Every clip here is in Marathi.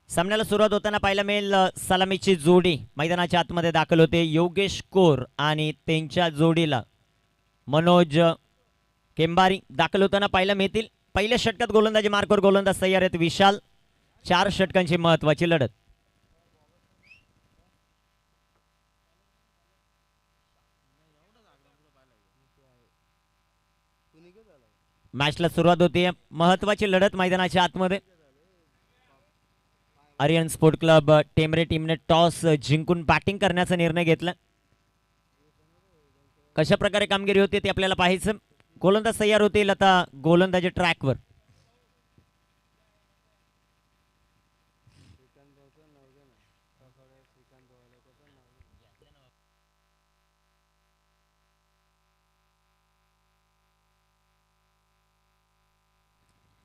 सामन्याला सुरुवात होताना पाहायला मिळेल सलामीची जोडी मैदानाच्या आतमध्ये दाखल होते. योगेश कोर आणि त्यांच्या जोडीला मनोज केंबारी दाखल होताना पाहायला मिळतील. पहिल्या षटकात गोलंदाजी मार्कवर गोलंदाज तयार आहेत विशाल. 4 षटकांची महत्वाची लढत. मॅचला सुरुवात होते. महत्वाची लढत मैदानाच्या आतमध्ये. आर्यन स्पोर्ट क्लब टेमरे टीमने टॉस जिंकून बॅटिंग करण्याचा निर्णय घेतला. कशा प्रकारे कामगिरी होते ते आपल्याला पाहायचं. गोलंदाज तयार होतील आता गोलंदाजी ट्रॅकवर.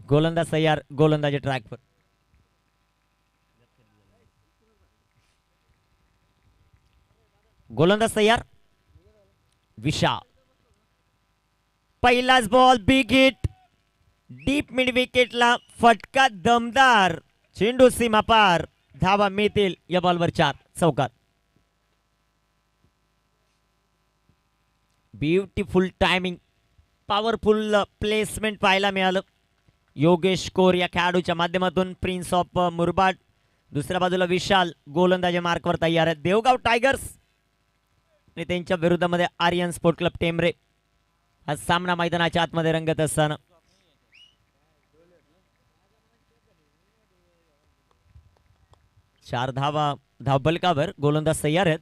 गोलंदाज तयार गोलंदाजी ट्रॅकवर. गोलंदाज तयार विशाल. पहिलाच ball big hit. Deep mid विकेटला फटका दमदार. चेंडू सीमा पार. धावा मिळतील या बॉलवर 4 चौकार. ब्युटिफुल टायमिंग, पॉवरफुल प्लेसमेंट पाहायला मिळालं योगेश कोर या खेळाडूच्या माध्यमातून. प्रिन्स ऑफ मुरबाड दुसऱ्या बाजूला विशाल गोलंदाजी मार्कवर तयार आहेत. देवगाव टायगर्स आणि त्यांच्या विरुद्धामध्ये आर्यन स्पोर्ट क्लब टेमरे. हा सामना मैदानाच्या आतमध्ये रंगत असताना 4 धावा धावफलकावर. गोलंदाज तयार आहेत.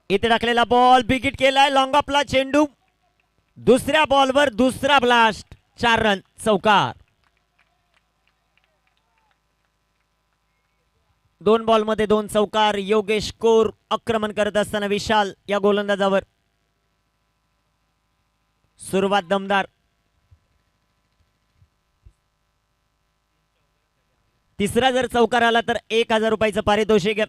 इथे टाकलेला बॉल बिग हिट केलाय. लॉंग ऑफला चेंडू. दुसऱ्या बॉलवर दुसरा ब्लास्ट. 4 रन चौकार. 2 बॉलमध्ये 2 चौकार. योगेश कोर आक्रमण करत असताना विशाल या गोलंदाजावर. सुरुवात दमदार. तिसरा जर चौकार आला तर 1000 रुपयाचं पारितोषिक.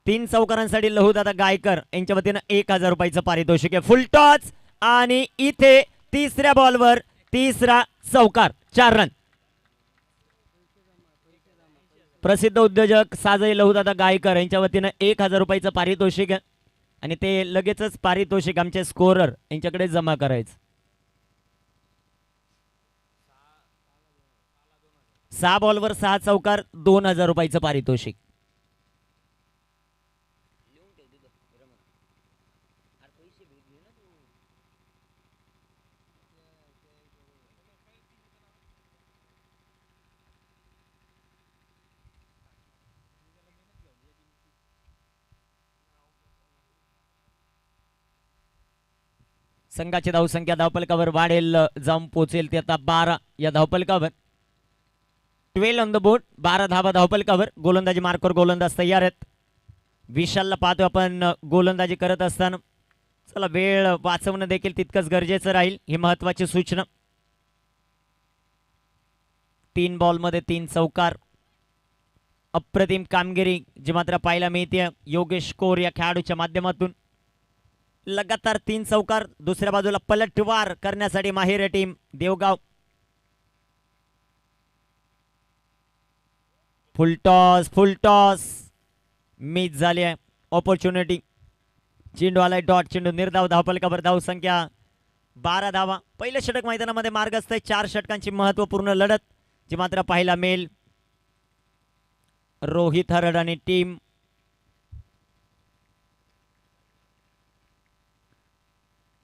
3 चौकारांसाठी लहूदादा गायकर यांच्या वतीनं 1000 रुपयाचं पारितोषिक आहे. फुल टॉस आणि इथे तिसऱ्या बॉलवर तिसरा चौकार. 4 रन. प्रसिद्ध उद्योजक साजई लहूदादा गायकर यांच्या वतीनं 1000 रुपयाचं पारितोषिक आहे आणि ते लगेचच पारितोषिक आमचे स्कोरर यांच्याकडे जमा करायचं. 6 बॉलवर 6 चौकार. 2000 रुपयाचं पारितोषिक. संघाची धावसंख्या धावफलकावर वाढेल, जाऊन पोहोचेल ते आता 12 या धावफलकावर. 12 ऑन द बोर्ड. 12 धावा धावफलकावर. गोलंदाजी मार्कवर गोलंदाज तयार आहेत. विशालला पाहतो आपण गोलंदाजी करत असताना. चला, वेळ वाचवणं देखील तितकंच गरजेचं राहील, ही महत्वाची सूचना. 3 बॉलमध्ये 3 चौकार. अप्रतिम कामगिरी जी मात्र पाहायला मिळते योगेश कोर या खेळाडूच्या माध्यमातून. लगातार 3 चौकार. दुसऱ्या बाजूला पलटवार करण्यासाठी माहिर टीम देवगाव. फुल टॉस मिस झाली आहे ऑपॉर्च्युनिटी. चेंडू आलाय डॉट. चेंडू निर्धाव. धावफलकावर धावसंख्या 12 धावा. पहिल्या षटक मैदानामध्ये मार्गस्थ आहे. 4 षटकांची महत्वपूर्ण लढत जी मात्र पाहायला मिळेल. रोहित हरड आणि टीम.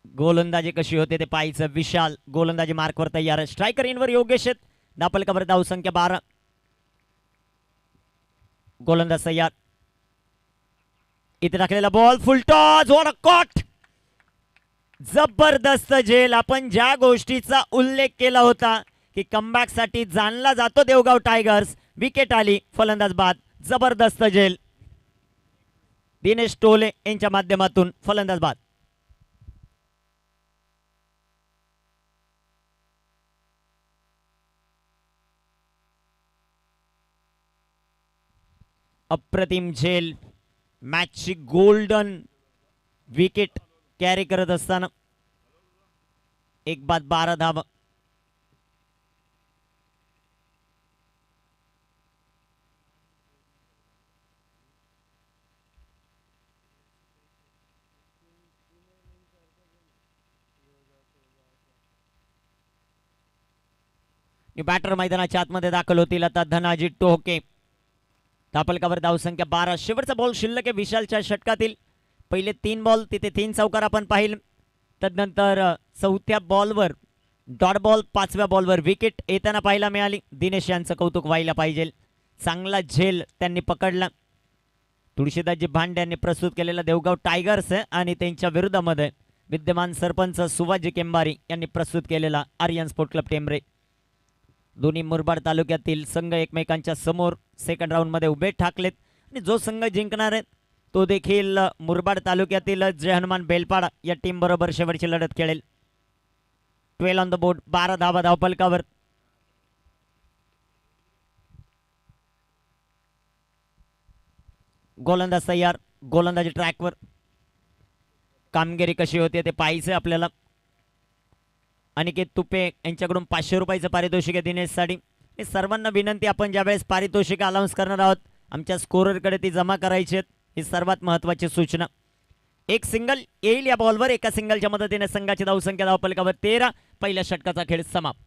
गोलंदाजी कशी होते ते पाहायचं. विशाल गोलंदाजी मार्कवर तयार. स्ट्रायकर इनवर योगेश आहेत. धावफलकावर धावसंख्या 12. गोलंदाज तयार. इथे टाकलेला ball. Full toss. What a caught. जबरदस्त झेल. आपण ज्या गोष्टीचा उल्लेख केला होता की कमबॅक साठी जाणला जातो देवगाव टायगर्स. विकेट आली. फलंदाज बाद. जबरदस्त झेल. दिनेश टोले यांच्या माध्यमातून फलंदाज बाद. अप्रतिम झेल. मॅचची गोल्डन विकेट कॅरी करत असताना 1 बाद 12 धावा. बॅटर मैदानाच्या आतमध्ये दाखल होतील आता धनाजी टोके. धापलकावर धावसंख्या 12. शेवटचा बॉल शिल्लक आहे विशालच्या षटकातील. पहिले 3 बॉल तिथे 3 चौकार आपण पाहिले. तदनंतर चौथ्या बॉलवर डॉट बॉल, 5व्या बॉलवर विकेट येताना पाहायला मिळाली. दिनेश यांचं कौतुक व्हायला पाहिजे. चांगला झेल त्यांनी पकडला. तुळशीदासजी भांडे यांनी प्रस्तुत केलेला देवगाव टायगर्स आणि त्यांच्या विरोधामध्ये विद्यमान सरपंच सुभाजी केंबारी यांनी प्रस्तुत केलेला आर्यन स्पोर्ट क्लब टेंबरे. दोन्ही मुरबाड तालुक्यातील संघ एकमेकांच्या समोर सेकंड राऊंडमध्ये उभे ठाकलेत आणि जो संघ जिंकणार आहे तो देखील मुरबाड तालुक्यातील जय हनुमान बेलपाडा या टीम बरोबर शेवटची लढत खेळेल. 12 ऑन द बोर्ड, 12 धावा धावफलकावर. गोलंदाज तयार. गोलंदाजी ट्रॅकवर. कामगिरी कशी होते ते पाहायचं आपल्याला. अनिकेत तुपे यांच्याकडून 500 रुपयाचं पारितोषिक आहे दिनेशसाठी. हे सर्वांना विनंती, आपण ज्यावेळेस पारितोषिक अनाऊन्स करणार आहोत आमच्या स्कोररकडे ती जमा करायची आहेत. ही सर्वात महत्त्वाची सूचना. एक सिंगल येईल या बॉलवर. एका सिंगलच्या मदतीने संघाची धावसंख्या धावफलकावर 13. पहिल्या षटकाचा खेळ समाप्त.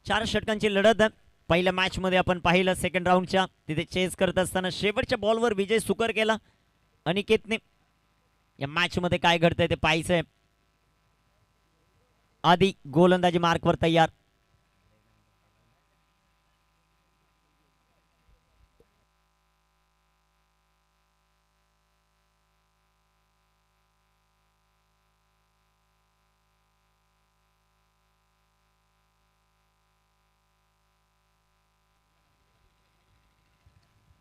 चार षटकांची लढत. पहिल्या मॅच मध्ये आपण पाहिलं सेकंड राऊंडच्या तिथे चेस करत असताना शेवटच्या बॉलवर विजय सुकर केला अनिकेतने. या मॅच मध्ये काय घडतंय ते पाहायचंय. आधी गोलंदाजी मार्कवर तयार.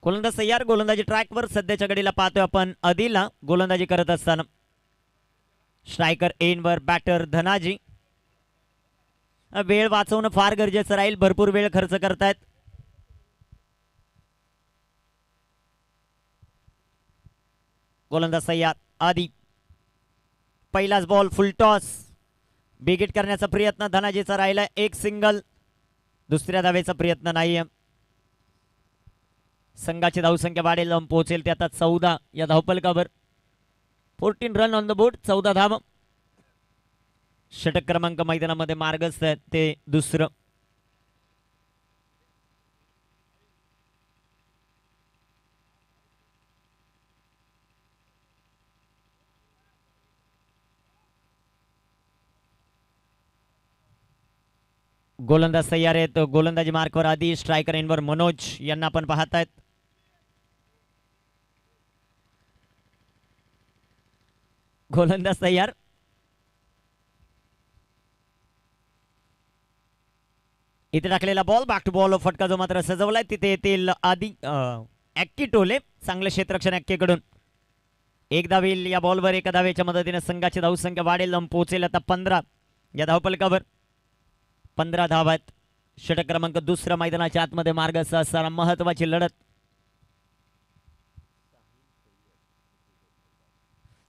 गोलंदाज तयार. गोलंदाजी ट्रॅकवर. सध्याच्या घडीला पाहतोय आपण आदिला गोलंदाजी करत असताना. स्ट्रायकर एनवर बॅटर धनाजी. वेळ वाचवणं फार गरजेचं राहील. भरपूर वेळ खर्च करतायत. गोलंदाज तयार. आधी पहिलाच बॉल फुल टॉस. बिगिट करण्याचा प्रयत्न धनाजीचा राहिला. एक सिंगल. दुसऱ्या धावेचा प्रयत्न नाहीये. संघाची धावसंख्या वाढेल, जाऊन पोहोचेल ते आता 14 या धावफलकावर. 14 रन ऑन द बोर्ड, 14 धाव. षटक क्रमांक मैदानामध्ये मार्गस्थ आहे ते दुसरं. गोलंदाज तयार आहेत. गोलंदाजी मार्कवर आधी. स्ट्रायकर एनवर मनोज यांना आपण पाहतायत. गोलंदाज तयार. इथे टाकलेला बॉल बॅक टू बॉल. फटका जो मात्र सजवलाय तिथे येतील आधी ॲक्की टोले. चांगलं क्षेत्ररक्षण ॲक्कीकडून. एक धावेल या बॉलवर. एका धावेच्या मदतीने संघाची धावसंख्या वाढेल, जाऊन पोहोचेल आता 15 या धावफलकावर. 15 धावा आहेत. षटक क्रमांक दुसरा मैदानाच्या आतमध्ये मार्गस्थ असताना महत्वाची लढत.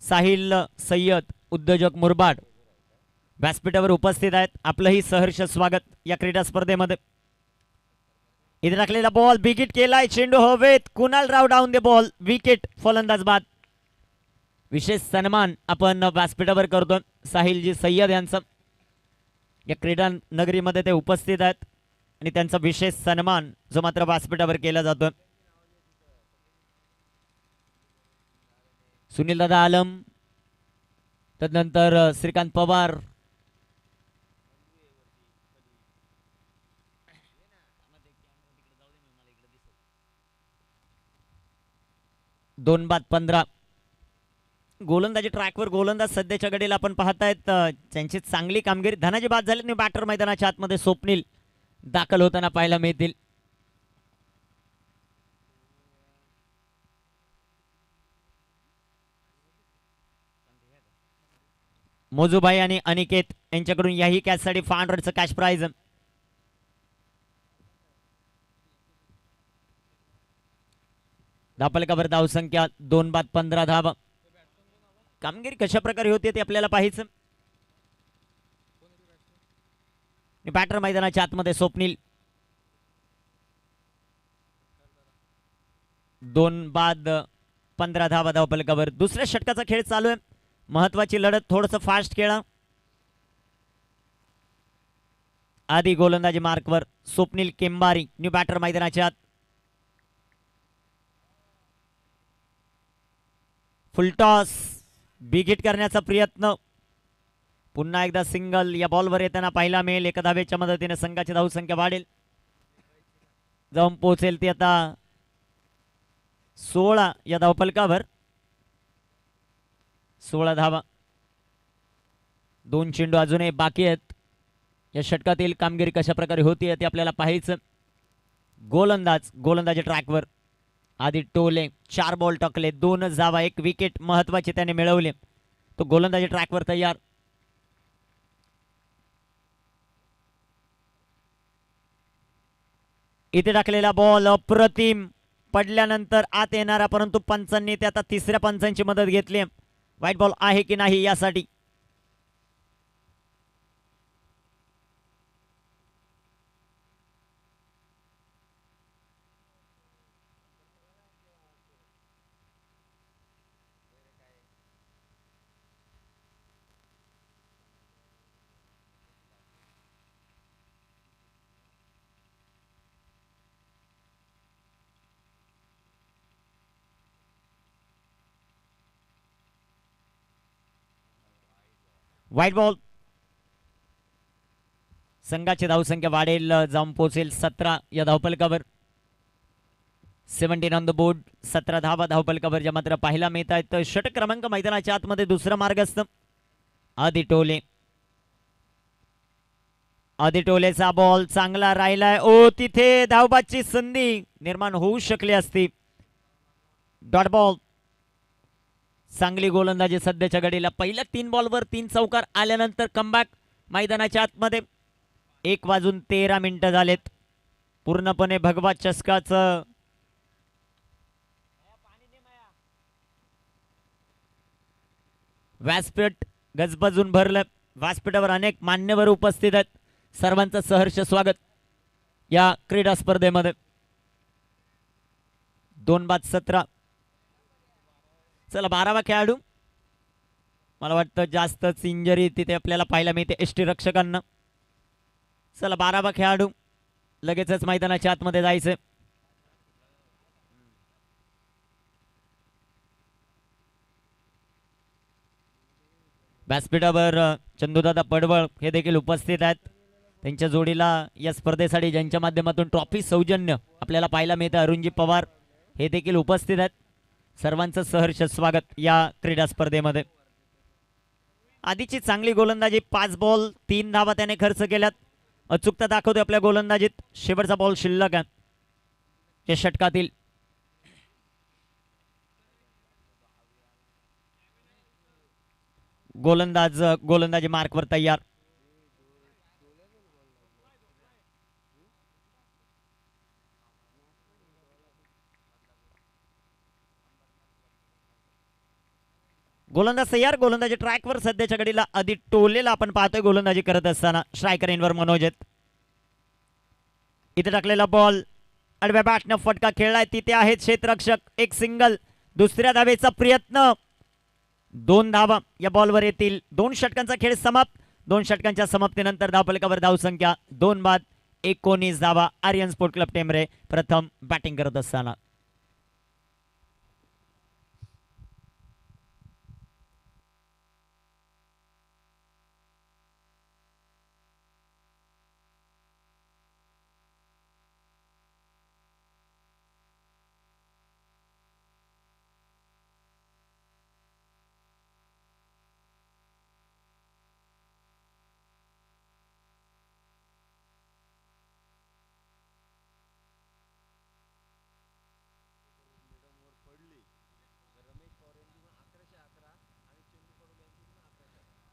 साहिल सय्यद उद्योजक मुरबाड व्यासपीठावर उपस्थित आहेत. आपलंही सहर्ष स्वागत या क्रीडा स्पर्धेमध्ये. इथे टाकलेला बॉल बिगिट केलाय. चेंडू हवेत. कुणाल राव डाऊन द बॉल. विकेट. फलंदाज बाद. विशेष सन्मान आपण व्यासपीठावर करतो साहिलजी सय्यद यांचा. या क्रीडा नगरीमध्ये ते उपस्थित आहेत आणि त्यांचा विशेष सन्मान जो मात्र व्यासपीठावर केला जातो. सुनील दादा आलम, तदनंतर श्रीकांत पवार, 2 बाद 15. गोलंदाजी ट्रॅकवर गोलंदाज सध्याच्या घडीला आपण पाहतायत त्यांची चांगली कामगिरी. धनाजी बाद झाले, बॅटर मैदानाच्या आतमध्ये स्वप्नील दाखल होताना पाहायला मिळतील. मोजूभाई आणि अनिकेत यांच्याकडून याही कॅचसाठी 500चं कॅश प्राइज. धापलकावर धावसंख्या 2 बाद 15 धावा. कामगिरी कशा प्रकारे होते ते आपल्याला पाहायचं. बॅटर मैदानाच्या आतमध्ये स्वप्नील. 2 बाद 15 धावा धावपलकावर. दुसऱ्या षटकाचा खेळ चालू आहे. महत्वाची लढत. थोडस फास्ट खेळा. आधी गोलंदाजी मार्कवर स्वप्नील केंबारी. न्यू बॅटर मैदानाच्या आत. फुलटॉस. बिग हिट करण्याचा प्रयत्न. पुन्हा एकदा सिंगल या बॉलवर येताना पाहायला मिळेल. एका धावेच्या मदतीने संघाची धावसंख्या वाढेल. जाऊन पोहोचेल ती आता 16 या धावफलकावर. 16 धावा. 2 चेंडू अजूनही बाकी आहेत. या षटकातील कामगिरी कशा प्रकारे होती ते आपल्याला पाहायचं. गोलंदाजी ट्रॅकवर. आधी टोले. 4 बॉल टाकले. 2 धावा. 1 विकेट महत्वाची त्याने मिळवले. तो गोलंदाजी ट्रॅकवर तयार. इथे टाकलेला बॉल अप्रतिम. पडल्यानंतर आत येणारा, परंतु पंचांनी ते आता तिसऱ्या पंचांची मदत घेतली. व्हाईट बॉल आहे की नाही यासाठी. White ball. संघाची धावसंख्या वाढेल. जाऊन पोहोचेल 17 या धावफलकावर. 17 ऑन द बोर्ड. 17 धावा धावफलकावर ज्या मात्र पाहायला मिळत आहेत. षटक क्रमांक मैदानाच्या आतमध्ये दुसरा मार्गस्थ. आधी टोले. आधी टोलेचा बॉल चांगला राहिलाय. ओ, तिथे धावबाची संधी निर्माण होऊ शकली असती. Dot ball. चांगली गोलंदाजी सध्याच्या घडीला. पहिल्या 3 बॉलवर 3 चौकार आल्यानंतर कमबॅक मैदानाच्या आतमध्ये. 1:13 झालेत. पूर्णपणे भगवा चषकाचं व्यासपीठ गजबजून भरलं. व्यासपीठावर अनेक मान्यवर उपस्थित आहेत. सर्वांचं सहर्ष स्वागत या क्रीडा स्पर्धेमध्ये. 2 बाद 17. चला 12वा खेळाडू. मला वाटतं जास्तच इंजरी तिथे आपल्याला पाहायला मिळते एसटी रक्षकांना. चला 12वा खेळाडू. लगेचच मैदानाच्या आतमध्ये जायचं. व्यासपीठावर चंदूदादा पडवळ हे देखील उपस्थित आहेत. त्यांच्या जोडीला या स्पर्धेसाठी ज्यांच्या माध्यमातून ट्रॉफी सौजन्य आपल्याला पाहायला मिळतं अरुणजी पवार हे देखील उपस्थित आहेत. सर्वांचं सहर्ष स्वागत या क्रीडा स्पर्धेमध्ये. आधीची चांगली गोलंदाजी. 5 बॉल 3 धावा त्याने खर्च केल्यात. अचूकता दाखवते आपल्या गोलंदाजीत. शेवटचा बॉल शिल्लक आहे या षटकातील. गोलंदाजी मार्कवर तयार. गोलंदाज तयार. गोलंदाजी ट्रॅकवर सध्याच्या घडीला आधी टोलेला आपण पाहतोय गोलंदाजी करत असताना. स्ट्रायकर इनवर मनोज आहेत. इथे टाकलेला बॉल आडव्या बॅटनं फटका खेळलाय. तिथे आहेत क्षेत्ररक्षक. 1 सिंगल. दुसऱ्या धावेचा प्रयत्न. 2 धावा या बॉलवर येतील. 2 षटकांचा खेळ समाप्त. 2 षटकांच्या समाप्तीनंतर धावफलकावर धावसंख्या 2 बाद 19 धावा. आर्यन स्पोर्ट क्लब टेंबरे प्रथम बॅटिंग करत असताना.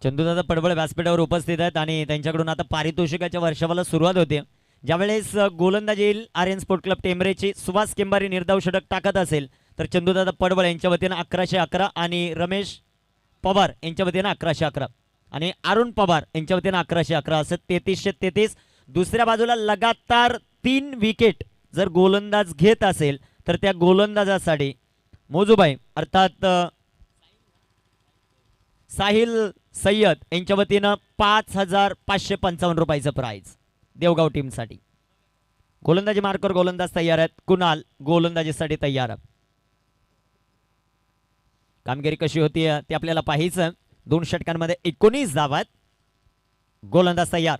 चंदूदादा पडबळ व्यासपीठावर उपस्थित आहेत आणि त्यांच्याकडून आता पारितोषिकाच्या वर्षावाला सुरुवात होते. ज्यावेळेस गोलंदाजी येईल आर्यन स्पोर्ट क्लब टेंबरेची सुभाष केंबारी निर्धाव षटक टाकत असेल तर चंदूदादा पडबळ यांच्या वतीनं 1111 आणि रमेश पवार यांच्या वतीनं 1111 आणि अरुण पवार यांच्या वतीनं 1111 असं 3333. दुसऱ्या बाजूला लगातार 3 विकेट जर गोलंदाज घेत असेल तर त्या गोलंदाजासाठी मोजूबाई अर्थात साहिल सय्यद यांच्या वतीनं 5555 रुपयाचं प्राइज देवगाव टीमसाठी. गोलंदाजी मार्कर गोलंदाज तयार आहेत. कुणाल गोलंदाजीसाठी तयार. कामगिरी कशी होती ते आपल्याला पाहायचं. 2 षटकांमध्ये 19 धावा आहेत. गोलंदाज तयार.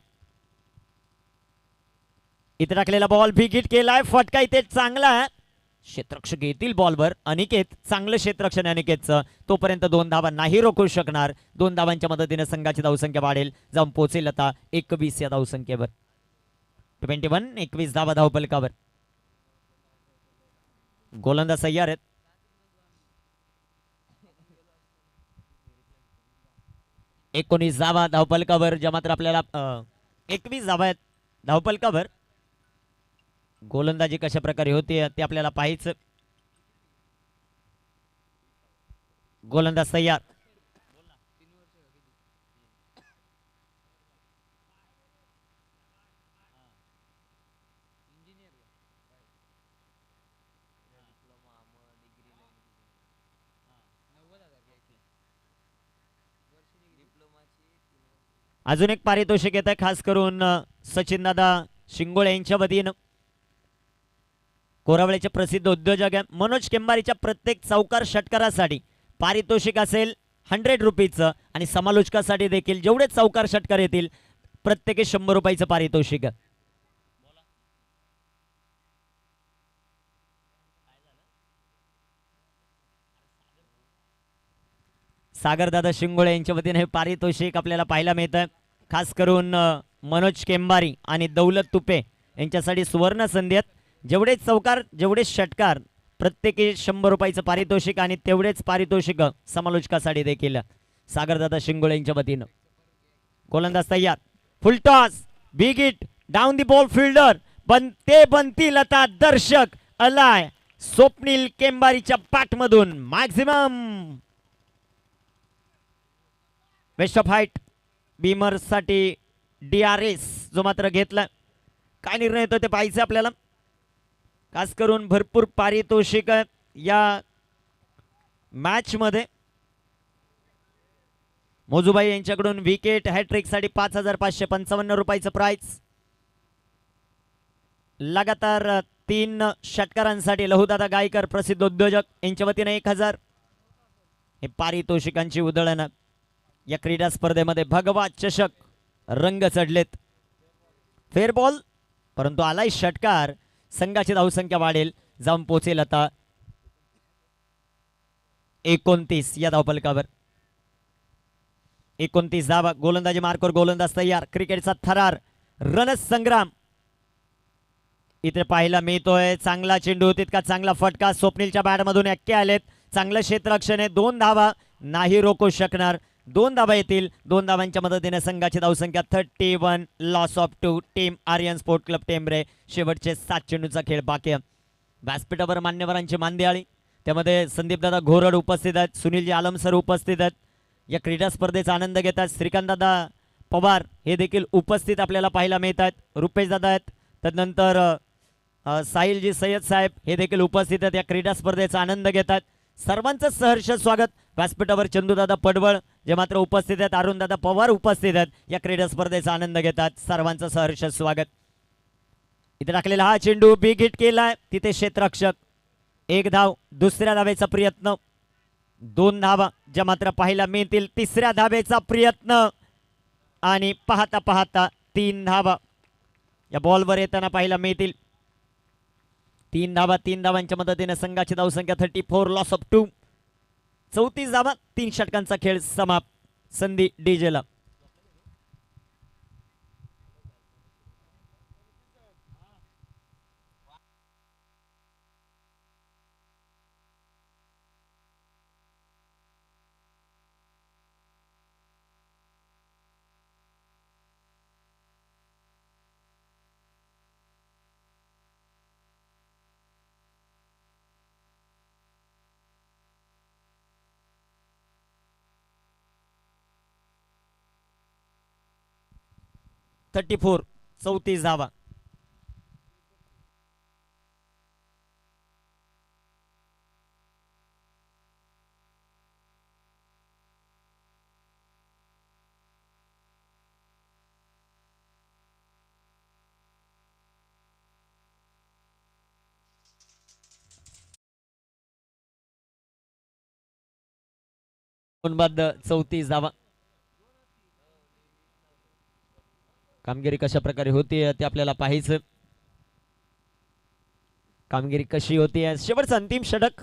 इथे टाकलेला बॉल बिगिट केलाय. फटका इथे चांगला आहे. क्षेत्ररक्षक येतील बॉलवर. अनिकेत चांगलं क्षेत्ररक्षण अनिकेतचं. तोपर्यंत 2 धावा नाही रोखू शकणार. 2 धावांच्या मदतीने संघाची धावसंख्या वाढेल. जाऊन पोहोचेल आता 21 या धावसंख्येवर. 21 धावा धावफलकावर. गोलंदाज तयार आहेत. एकोणीस धावा धावफलकावर. ज्या मात्र आपल्याला 21 धावा आहेत धावफलकावर. गोलंदाजी कशा प्रकारे होते ते आपल्याला पाहायचं. गोलंदाज तयार. अजून एक पारितोषिक येत आहे खास करून सचिन दादा शिंगोळे यांच्या वतीनं. कोरावळेचे प्रसिद्ध उद्योजक मनोज केंबारीच्या प्रत्येक चौकार षटकारासाठी पारितोषिक असेल 100 रुपीचं आणि समालोचकासाठी देखील जेवढे चौकार षटकार येतील प्रत्येकी 100 रुपयाचं पारितोषिक. सागरदादा शिंगोळे यांच्या वतीने हे पारितोषिक आपल्याला पाहायला मिळतं. खास करून मनोज केंबारी आणि दौलत तुपे यांच्यासाठी सुवर्ण संधी आहेत. जेवढे चौकार जेवढे षटकार प्रत्येकी 100 रुपयाचं पारितोषिक आणि तेवढेच पारितोषिक समालोचकासाठी देखील. सागरदादा शिंगोळे यांच्या वतीनं. गोलंदाज तयार. Full toss big hit down the ball fielder बनतील आता दर्शक अलाय स्वप्नील केंबारीच्या पाठमधून maximum best of height beamer साठी DRS जो मात्र घेतला. काय निर्णय येतो ते पाहायचं आपल्याला. खास करून भरपूर पारितोषिक या मॅच मध्ये. मोजूबाई यांच्याकडून विकेट हॅट्रिक साठी 5555 रुपयाचं प्राइज. लगातार 3 षटकारांसाठी लहुदादा गायकर प्रसिद्ध उद्योजक यांच्या वतीने 1000 हे पारितोषिकांची उधळण. या क्रीडा स्पर्धेमध्ये भगवा चषक रंग चढलेत. फेअर बॉल परंतु आलाय षटकार. संघाची धावसंख्या वाढेल. जाऊन पोहोचेल आता 29 या धावफलकावर. 29 धावा. गोलंदाजी मार्कवर गोलंदाज तयार. क्रिकेटचा थरार रणस संग्राम इथे पाहायला मिळतोय. चांगला चेंडू तितका चांगला फटका. स्वप्नीलच्या बॅटमधून एक्के आलेत. चांगलं क्षेत्ररक्षण आहे. 2 धावा नाही रोखू शकणार. 2 धावा येतील. 2 धावांच्या मदतीने संघाची धावसंख्या 31. Loss of 2. Team Aryan sport club Tembare. शेवटचे 7 चेंडूचा खेळ बाकी. व्यासपीठावर मान्यवरांची मांदियाळी त्यामध्ये संदीपदादा घोरड उपस्थित आहेत. सुनीलजी आलम सर उपस्थित आहेत. या क्रीडा स्पर्धेचा आनंद घेतात. श्रीकांतदादा पवार हे देखील उपस्थित आपल्याला पाहायला मिळतात. रुपेश दादा आहेत. त्यानंतर साहिलजी सय्यद साहेब हे देखील उपस्थित आहेत. या क्रीडा स्पर्धेचा आनंद घेतात. सर्वांचं सहर्ष स्वागत. व्यासपीठावर चंदूदादा पडवळ जे मात्र उपस्थित आहेत. अरुणदादा पवार उपस्थित आहेत. या क्रीडा स्पर्धेचा आनंद घेतात. सर्वांचं सहर्ष स्वागत. इथे टाकलेला हा चेंडू बिग हिट केलाय. तिथे क्षेत्ररक्षक. 1 धाव. दुसऱ्या धावेचा प्रयत्न. 2 धावा ज्या मात्र पाहायला मिळतील. तिसऱ्या धावेचा प्रयत्न आणि पाहता पाहता 3 धावा या बॉलवर येताना पाहायला मिळतील. 3 धावा. 3 धावांच्या मदतीने संघाची धावसंख्या 34. Loss of 2. 34 धावा. 3 षटकांचा खेळ समाप्त. संधी डीजेला. 34 34 धावा. बाद 34 धावा. कामगिरी कशा प्रकारे होती ते आपल्याला पाहायचं. कामगिरी कशी होती. शेवटचं अंतिम षटक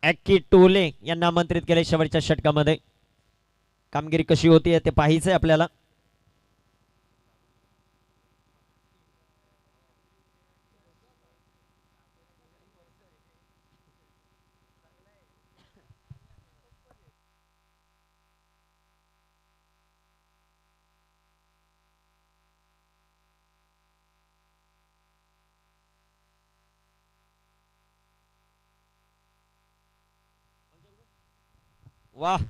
ॲक्की टोले यांना आमंत्रित केले. शेवटच्या षटकामध्ये कामगिरी कशी होती ते पाहायचंय आपल्याला. वाह.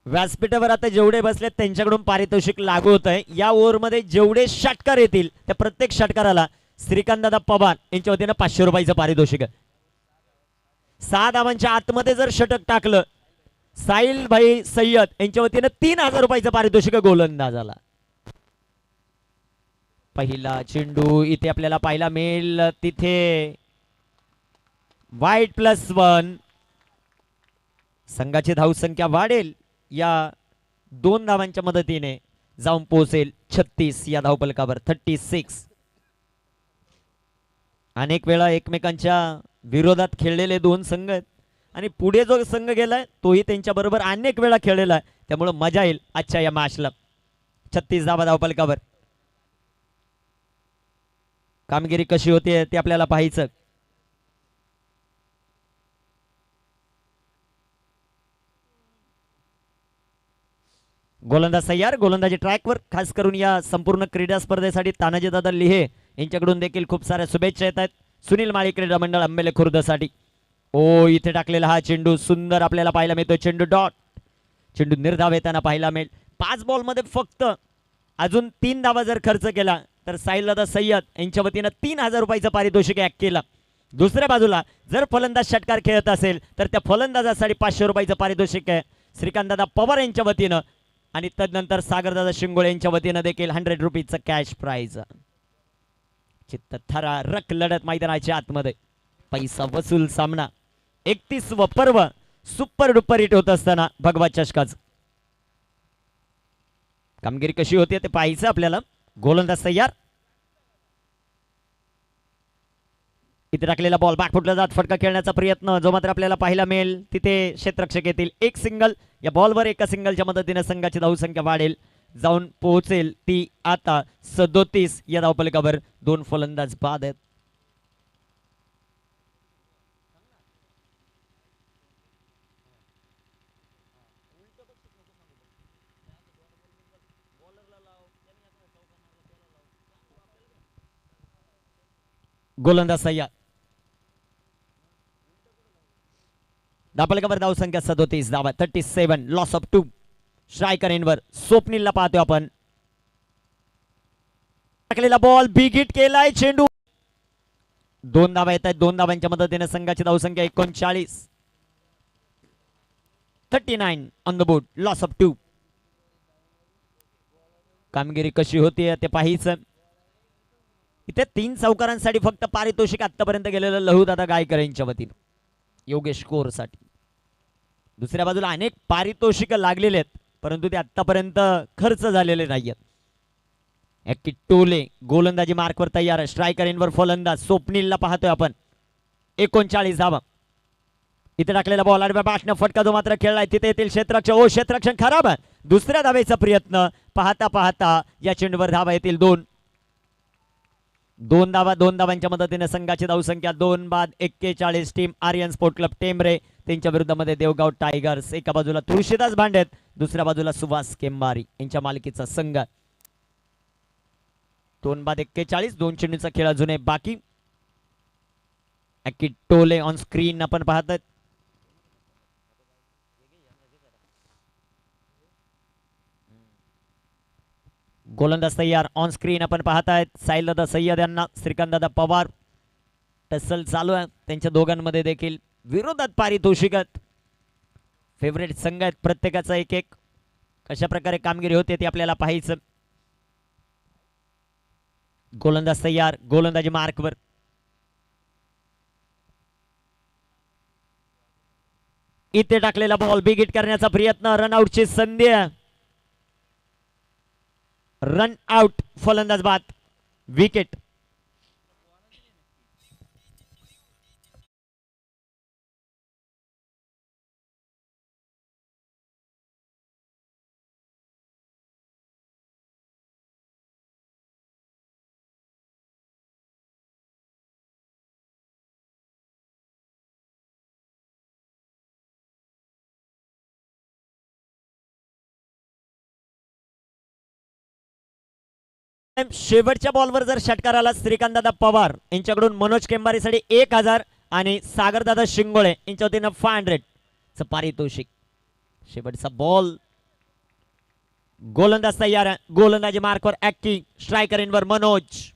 व्यासपीठावर आता जेवढे बसलेत त्यांच्याकडून पारितोषिक लागू होत आहे. या ओव्हरमध्ये जेवढे षटकार येतील त्या प्रत्येक षटकाराला श्रीकांतदादा पवार यांच्या वतीनं 500 रुपयाचं पारितोषिक आहे. 6 धावांच्या आतमध्ये जर षटक टाकलं साहिल भाई सय्यद यांच्या वतीनं 3000 रुपयाचं पारितोषिक गोलंदाजाला. पहिला चेंडू इथे आपल्याला पाहायला मिळेल. तिथे वाईट +1. संघाची धावसंख्या वाढेल. या 2 धावांच्या मदतीने जाऊन पोहोचेल 36 या धावफलकावर. 36. अनेक वेळा एकमेकांच्या विरोधात खेळलेले 2 संघ आहेत आणि पुढे जो संघ गेलाय तोही त्यांच्या बरोबर अनेक वेळा खेळलेला आहे. त्यामुळे मजा येईल आजच्या या मॅचला. 36 धावा धावफलकावर. कामगिरी कशी होते ते आपल्याला पाहायचं. गोलंदाज तयार. गोलंदाजी ट्रॅकवर. खास करून या संपूर्ण क्रीडा स्पर्धेसाठी तानाजीदादा लिहे यांच्याकडून देखील खूप साऱ्या शुभेच्छा येत आहेत. सुनील माळी क्रीडा मंडळ आंबेले खुर्दसाठी. ओ इथे टाकलेला हा चेंडू सुंदर आपल्याला पाहायला मिळतो. चेंडू डॉट. चेंडू निर्धाव येताना पाहायला मिळेल. 5 बॉलमध्ये फक्त अजून 3 धावा जर खर्च केला तर साहिलदादा सय्यद यांच्या वतीनं 3000 रुपयाचं पारितोषिक ॲक्ट केलं. दुसऱ्या बाजूला जर फलंदाज षटकार खेळत असेल तर त्या फलंदाजासाठी 500 रुपयाचं पारितोषिक आहे श्रीकांतदादा पवार यांच्या वतीनं. आणि तदनंतर सागरदादा शिंगोळे यांच्या वतीनं देखील 100 रुपीजचं कॅश प्राइज. चित्त थरारक लढत मैदानाच्या आतमध्ये. पैसा वसूल सामना. 31व पर्व सुपर डुपर हिट होत असताना भगवा चषकाच. कामगिरी कशी होती ते पाहायचं आपल्याला. गोलंदाज तयार. इथे टाकलेला बॉल बॅकफुटला जात फटका खेळण्याचा प्रयत्न जो मात्र आपल्याला पाहायला मिळेल. तिथे क्षेत्ररक्षक येतील. एक सिंगल. या बॉलवर एका सिंगलच्या मदतीने संघाची धावसंख्या वाढेल. जाऊन पोहोचेल ती आता 37 या धावफलकावर. 2 फलंदाज बाद आहेत. गोलंदाज तयार. धावफलकावर धावसंख्या 37 धावा. 37. Loss of 2. स्ट्रायकर इनवर. स्वप्नीलला पाहतोय आपण. टाकलेला बॉल बिग हिट केलाय. चेंडू 2 धावा येत आहेत. 2 धावांच्या मदतीने संघाची धावसंख्या 39. 39 on the board. Loss of 2. कामगिरी कशी होती ते पाहायचं. इथे 3 चौकारांसाठी फक्त पारितोषिक आतापर्यंत गेलेलं लहूदादा गायकर यांच्या वतीनं योगेश कोरसाठी. दुसऱ्या बाजूला अनेक पारितोषिक लागलेले आहेत परंतु ते आतापर्यंत खर्च झालेले नाहीयेत. ॲक्की टोले गोलंदाजी मार्कवर तयार. स्ट्रायकर इनवर फलंदाज स्वप्नीलला पाहतोय आपण. 39 धावा. इथे टाकलेला बॉल आडव्या बॅटनं फटका जो मात्र खेळलाय तिथे येतील क्षेत्ररक्षक. ओ क्षेत्ररक्षण खराब. दुसऱ्या धावेचा प्रयत्न. पाहता पाहता या चेंडूवर धावा येतील 2. 2 धावा. 2 धावांच्या मदतीने संघाची धावसंख्या 2 बाद 41. Team Aryan sport club Tembare त्यांच्या विरुद्धमध्ये देवगाव टायगर्स. एका बाजूला तुळशीदास भांडेत दुसऱ्या बाजूला सुभाष केंबारी यांच्या मालकीचा संघ. 2 बाद 41. 2 चेंडूचा खेळ अजूनही बाकी. ॲक्की टोले ऑन स्क्रीन आपण पाहत. गोलंदाज तयार. ऑन स्क्रीन आपण पाहतायत साहिल दादा सय्यद यांना श्रीकांत दादा पवार. टसल चालू आहे त्यांच्या दोघांमध्ये देखील. विरोधात पारितोषिकात फेवरेट संघ आहेत प्रत्येकाचा एक एक. कशा प्रकारे कामगिरी होते ते आपल्याला पाहायचं. गोलंदाज तयार. गोलंदाजी मार्कवर. इथे टाकलेला बॉल बिग हिट करण्याचा प्रयत्न. रनआउटची संधी. Run out. फलंदाज बाद. विकेट. शेवटच्या बॉलवर जर षटकार आला श्रीकांतदादा पवार यांच्याकडून मनोज केंबारीसाठी 1000 आणि सागरदादा शिंगोळे यांच्या वतीनं 500 पारितोषिक. शेवटचा बॉल. गोलंदाज तयार. गोलंदाजी मार्कवर ऍक्टिंग. स्ट्रायकर इनवर मनोज.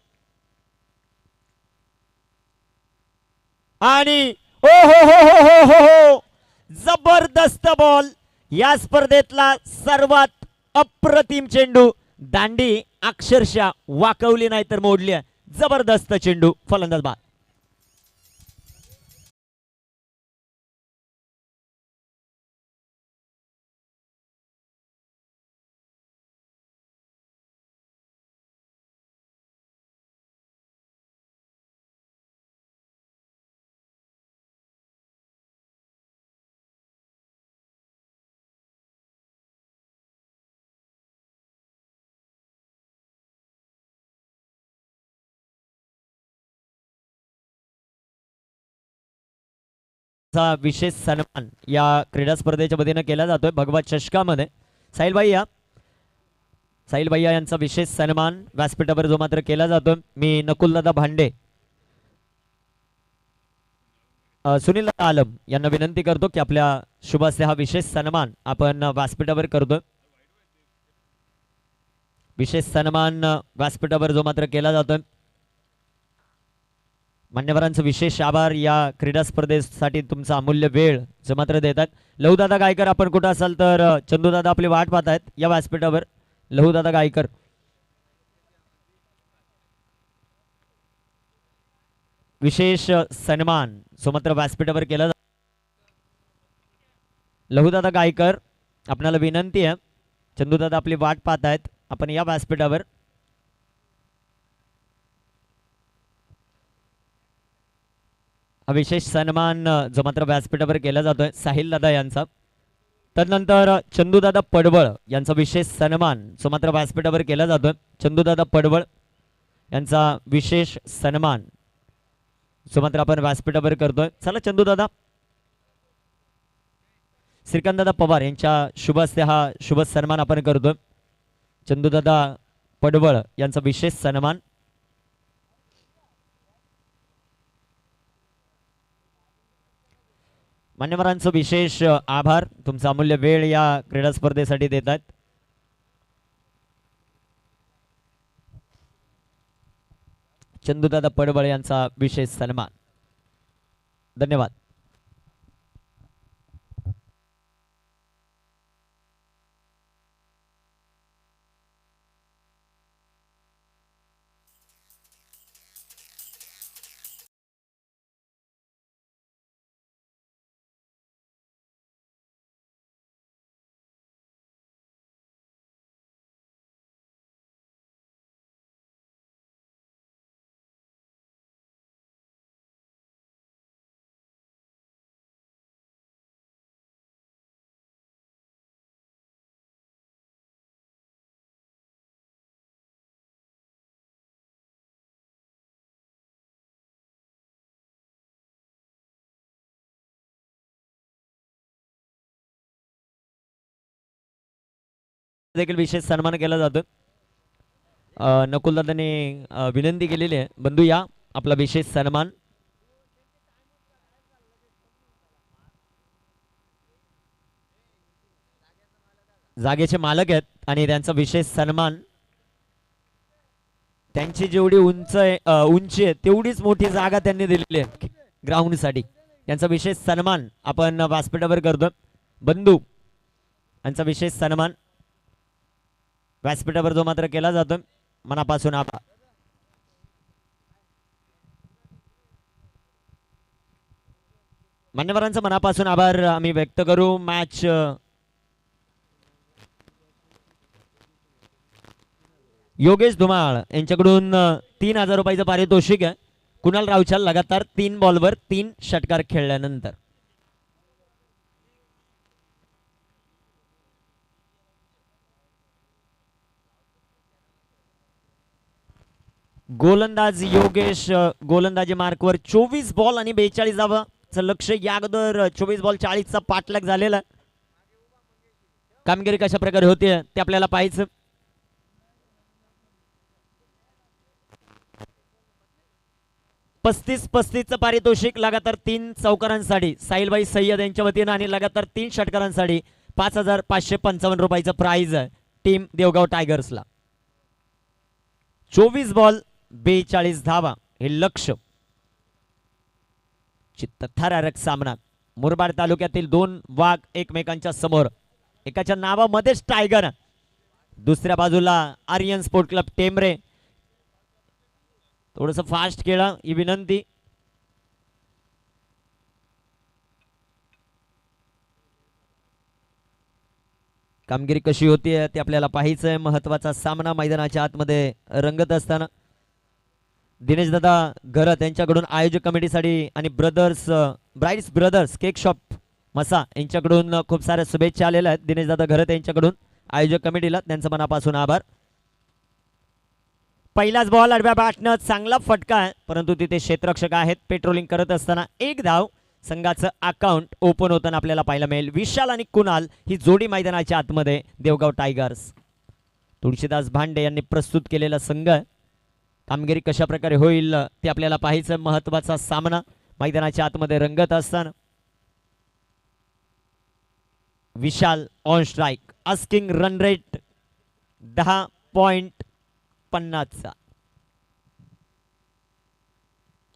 आणि ओ हो हो हो हो हो हो जबरदस्त बॉल. या स्पर्धेतला सर्वात अप्रतिम चेंडू. दांडी अक्षरशः वाकवली नाही तर मोडली. जबरदस्त चेंडू. फलंदाज बाद. विशेष सन्मान या क्रीडा स्पर्धेच्या वतीनं केला जातोय भगवा चषकामध्ये. साहिल भैया यांचा विशेष सन्मान व्यासपीठावर जो मात्र केला जातो. मी नकुलदादा भांडे, सुनील आलम यांना विनंती करतो की आपल्या शुभ हस्ते हा विशेष सन्मान आपण व्यासपीठावर करतो. विशेष सन्मान व्यासपीठावर जो मात्र केला जातोय. मान्यवरांचं विशेष आभार या क्रीडा स्पर्धेसाठी तुमचा अमूल्य वेळ जो मात्र देतात. लहूदादा गायकर आपण कुठं असाल तर चंदूदादा आपली वाट पाहत आहेत या व्यासपीठावर. लहूदादा गायकर. विशेष सन्मान जो मात्र व्यासपीठावर केला जातो. लहूदादा गायकर आपल्याला विनंती आहे. चंदूदादा आपली वाट पाहत आहेत. आपण या व्यासपीठावर हा विशेष सन्मान जो मात्र व्यासपीठावर केला जातोय साहिल दादा यांचा. तदनंतर चंदूदादा पडवळ यांचा विशेष सन्मान जो मात्र व्यासपीठावर केला जातोय. चंदूदादा पडवळ यांचा विशेष सन्मान जो मात्र आपण व्यासपीठावर करतोय. चला चंदूदादा. श्रीकांतदादा पवार यांच्या शुभ हस्ते हा शुभ सन्मान आपण करतोय. चंदूदादा पडवळ यांचा विशेष सन्मान. मान्यवरांचं विशेष आभार. तुमचा अमूल्य वेळ या क्रीडा स्पर्धेसाठी देतात. चंदूदादा पडवळ यांचा विशेष सन्मान. धन्यवाद. देखील विशेष सन्मान केला जातो. नकुलदादाने विनंती केलेली आहे. बंधू या आपला विशेष सन्मान. जागेचे मालक आहेत आणि त्यांचा विशेष सन्मान त्यांची जेवढी उंची आहे तेवढीच मोठी जागा त्यांनी दिलेली आहे ग्राउंडसाठी. त्यांचा विशेष सन्मान आपण व्यासपीठावर करतो. बंधू यांचा विशेष सन्मान व्यासपीठावर जो मात्र केला जातो, मनापासून आभार. मान्यवरांचा मनापासून आभार आम्ही व्यक्त करू. मॅच योगेश धुमाळ यांच्याकडून 3000 रुपयाचं पारितोषिक आहे. कुणाल रावच्या लगातार 3 बॉलवर 3 षटकार खेळल्यानंतर. गोलंदाज योगेश गोलंदाजी मार्कवर 24 बॉल आणि 42 धावांचं लक्ष. या अगोदर 24 बॉल 40चा पाठलाग झालेला. कामगिरी कशा प्रकारे होते ते आपल्याला पाहायचं. पस्तीस पारितोषिक लगातार 3 चौकारांसाठी साहिलभाई सय्यद यांच्या वतीनं आणि लगातार 3 षटकारांसाठी 5555 रुपयाचं प्राइज आहे टीम देवगाव टायगर्सला. 24 बॉल 42 धावा हे लक्ष. चित्तथरारक सामना. मुरबाड तालुक्यातील 2 वाघ एकमेकांच्या समोर. एकाच्या नावामध्येच टायगर, दुसऱ्या बाजूला आर्यन स्पोर्ट क्लब टेमरे. थोडस फास्ट खेळा ही विनंती. कामगिरी कशी होतीये ते आपल्याला पाहायचंय. महत्वाचा सामना मैदानाच्या आतमध्ये रंगत असताना दिनेश दादा घरत यांच्याकडून आयोजक कमिटीसाठी आणि ब्राईड्स ब्रदर्स केक शॉप मसा यांच्याकडून खूप साऱ्या शुभेच्छा आलेल्या आहेत. दिनेश दादा घरत यांच्याकडून आयोजक कमिटीला त्यांचा मनापासून आभार. पहिलाच बॉल आडव्या बॅटनं चांगला फटका आहे, परंतु तिथे क्षेत्ररक्षक आहेत. पेट्रोलिंग करत असताना 1 धाव. संघाचं अकाउंट ओपन होताना आपल्याला पाहायला मिळेल. विशाल आणि कुणाल ही जोडी मैदानाच्या आतमध्ये देवगाव टायगर्स. तुळशीदास भांडे यांनी प्रस्तुत केलेला संघ. कामगिरी कशा प्रकारे होईल ते आपल्याला पाहायचं. महत्वाचा सामना मैदानाच्या आतमध्ये रंगत असताना Vishal on strike. Asking run rate 10.50.